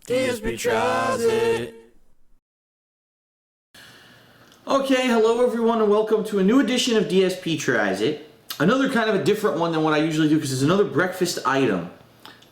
DSP tries it. Okay, hello everyone and welcome to a new edition of DSP Tries It. Another kind of a different one than what I usually do because it's another breakfast item.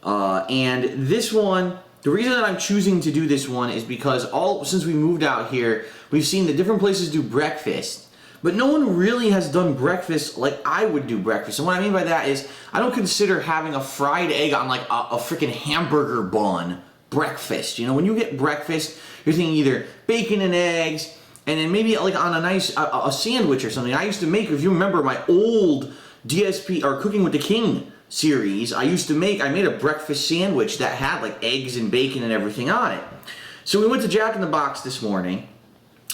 And this one, the reason that I'm choosing to do this one is because since we moved out here, we've seen that different places do breakfast. But no one really has done breakfast like I would do breakfast. And what I mean by that is I don't consider having a fried egg on like a freaking hamburger bun breakfast. You know, when you get breakfast, you're thinking either bacon and eggs, and then maybe like on a nice a sandwich or something. I used to make, if you remember my old DSP or Cooking with the King series, I made a breakfast sandwich that had like eggs and bacon and everything on it. So we went to Jack in the Box this morning.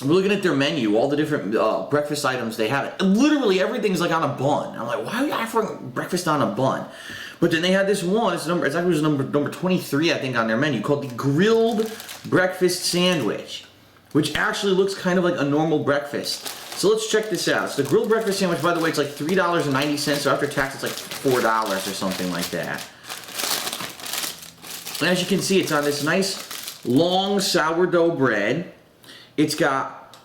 We're looking at their menu, all the different breakfast items they have. Literally everything's like on a bun. I'm like, why are you offering breakfast on a bun? But then they had this one, it's actually number 23, I think, on their menu, called the Grilled Breakfast Sandwich, which actually looks kind of like a normal breakfast. So let's check this out. So the Grilled Breakfast Sandwich, by the way, it's like $3.90, so after tax it's like $4 or something like that. And as you can see, it's on this nice long sourdough bread. It's got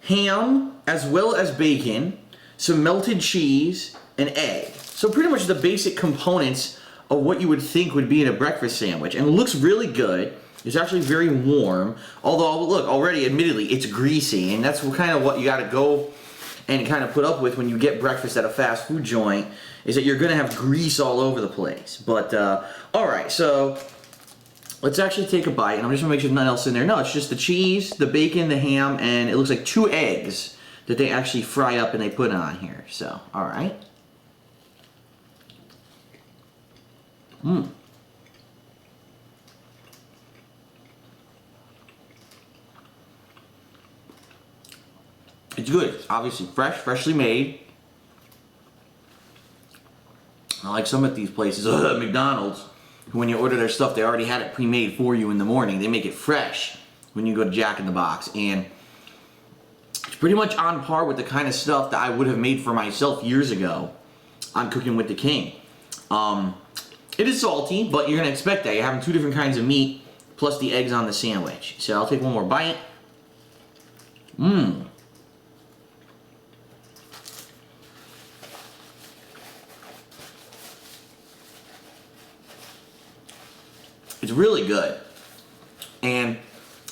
ham as well as bacon, some melted cheese, and egg. So pretty much the basic components of what you would think would be in a breakfast sandwich. And it looks really good. It's actually very warm. Although, look, already, admittedly, it's greasy. And that's kind of what you got to go and kind of put up with when you get breakfast at a fast food joint, is that you're going to have grease all over the place. But, all right, so let's actually take a bite. And I'm just going to make sure there's nothing else in there. No, it's just the cheese, the bacon, the ham, and it looks like 2 eggs that they actually fry up and they put on here. So, all right. It's good. It's obviously freshly made. Not like some of these places, McDonald's, who when you order their stuff, they already had it pre-made for you in the morning. They make it fresh when you go to Jack in the Box. And it's pretty much on par with the kind of stuff that I would have made for myself years ago on Cooking with the King. It is salty, but you're going to expect that. You're having 2 different kinds of meat, plus the eggs on the sandwich. So I'll take one more bite. It's really good. And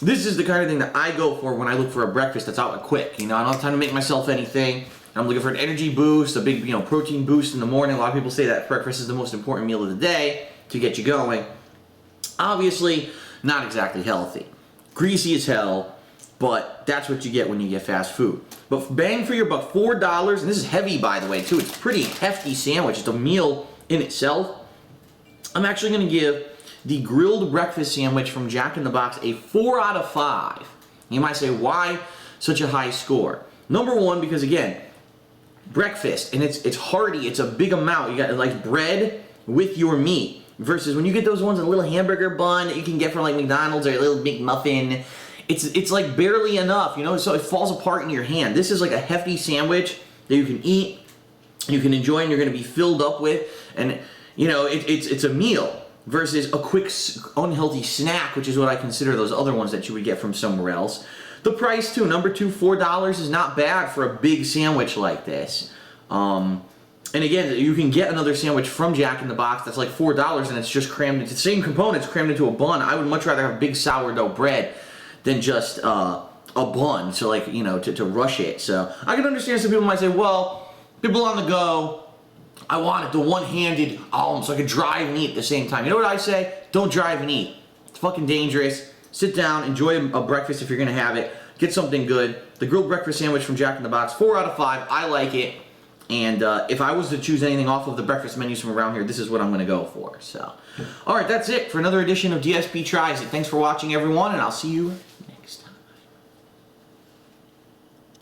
this is the kind of thing that I go for when I look for a breakfast that's out quick. You know, I don't have time to make myself anything. I'm looking for an energy boost, a big, protein boost in the morning. A lot of people say that breakfast is the most important meal of the day to get you going. Obviously, not exactly healthy. Greasy as hell, but that's what you get when you get fast food. But bang for your buck, $4, and this is heavy, by the way, too. It's a pretty hefty sandwich. It's a meal in itself. I'm actually going to give the Grilled Breakfast Sandwich from Jack in the Box a 4 out of 5. You might say, why such a high score? Number one, because again, breakfast, and it's hearty, it's a big amount. You got like bread with your meat, versus when you get those ones in a little hamburger bun that you can get from like McDonald's or a little McMuffin, it's like barely enough, so it falls apart in your hand. This is like a hefty sandwich that you can eat, you can enjoy, and you're going to be filled up with, and it's a meal versus a quick unhealthy snack, which is what I consider those other ones that you would get from somewhere else. The price too, number 2, $4 is not bad for a big sandwich like this. And again, you can get another sandwich from Jack in the Box that's like $4 and it's just crammed into the same components, crammed into a bun. I would much rather have big sourdough bread than just a bun, so like, to rush it. So I can understand some people might say, well, people on the go, I want it the one-handed, so I can drive and eat at the same time. You know what I say? Don't drive and eat. It's fucking dangerous. Sit down, enjoy a breakfast if you're going to have it. Get something good. The Grilled Breakfast Sandwich from Jack in the Box, 4 out of 5. I like it. And if I was to choose anything off of the breakfast menus from around here, this is what I'm going to go for. So, all right, that's it for another edition of DSP Tries It. Thanks for watching, everyone, and I'll see you